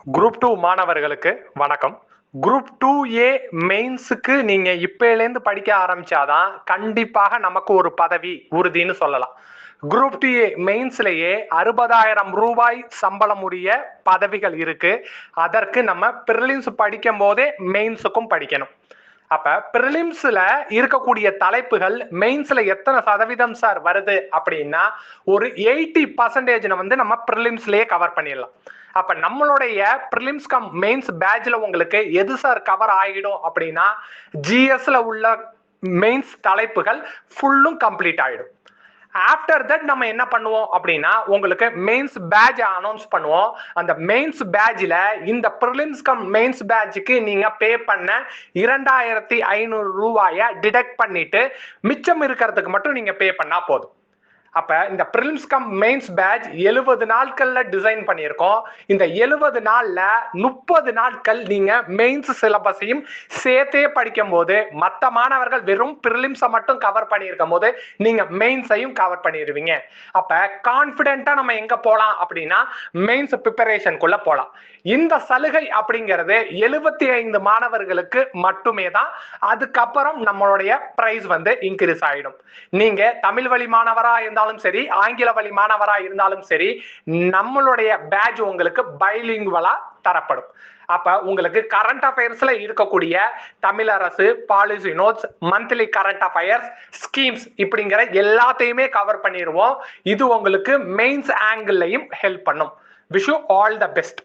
Group 2 மாணவர்களுக்கு வணக்கம். Group 2A மெயின்ஸுக்கு நீங்க இப்பயிலேருந்து படிக்க ஆரம்பிச்சாதான் கண்டிப்பாக நமக்கு ஒரு பதவி உறுதின்னு சொல்லலாம். குரூப் 2A மெயின்ஸ்லயே 60,000 ரூபாய் சம்பளம் உரிய பதவிகள் இருக்கு. அதற்கு நம்ம பிரிலிம்ஸ் படிக்கும் போதே மெயின்ஸுக்கும் படிக்கணும். அப்ப பிரிலிம்ஸ்ல இருக்கக்கூடிய தலைப்புகள் மெயின்ஸ்ல எத்தனை சதவீதம் சார் வருது அப்படின்னா ஒரு 80% வந்து நம்ம பிரிலிம்ஸ்லயே கவர் பண்ணிடலாம். அப்ப நம்மளுடைய பிரிலிம்ஸ் கம் மெயின்ஸ் பேட்ச்ல உங்களுக்கு எது சார் கவர் ஆகிடும் அப்படின்னா ஜிஎஸ்ல உள்ள மெயின்ஸ் தலைப்புகள் ஃபுல்லும் கம்ப்ளீட் ஆயிடும். ஆஃப்டர் தட் நம்ம என்ன பண்ணுவோம் அப்படின்னா உங்களுக்கு மெயின்ஸ் பேட்ச் அனௌன்ஸ் பண்ணுவோம். அந்த மெயின்ஸ் பேட்ச்ல இந்த பிரிலிம்ஸ் கம் மெயின்ஸ் பேட்சுக்கு நீங்க பே பண்ண 2,500 ரூபாயை டிடெக்ட் பண்ணிட்டு மிச்சம் இருக்கிறதுக்கு மட்டும் நீங்க பே பண்ணா போதும். அப்ப இந்த பிரிலிம்ஸ் கம் மெயின்ஸ் பேட்ச் 70 நாட்கள்ல டிசைன் பண்ணியிருக்கோம். இந்த 70 நாள்ல 30 நாட்கள் நீங்க மெயின்ஸ் சிலபஸையும் சேர்த்தே படிக்கும் போது மற்ற மாணவர்கள் வெறும் பிரிலிம்ஸை மட்டும் கவர் பண்ணியிருக்கும் போது நீங்க மெயின்ஸையும் கவர் பண்ணிடுவீங்க. அப்ப கான்பிடென்ட்டா நம்ம எங்க போலாம் அப்படின்னா மெயின்ஸ் ப்ரிப்பரேஷனுக்குள்ள போலாம். இந்த சலுகை அப்படிங்கிறது 75 மாணவர்களுக்கு மட்டுமே தான். அதுக்கப்புறம் நம்மளுடைய பிரைஸ் வந்து இன்க்ரீஸ் ஆயிடும். நீங்க தமிழ் வழி மாணவரா இருந்தாலும் சரி, ஆங்கில வழி மாணவரா இருந்தாலும் சரி, நம்மளுடைய பேட்ச் உங்களுக்கு பைலிங்குவலா தரப்படும். அப்ப உங்களுக்கு கரண்ட் அஃபேர்ஸ்ல இருக்கக்கூடிய Tamilarasu, policy notes, monthly current affairs, schemes இப்படிங்கிற எல்லாத்தையுமே கவர் பண்ணிடுவோம். இது உங்களுக்கு மெயின்ஸ் ஆங்கிள்லையும் ஹெல்ப் பண்ணும். Wish you all the best.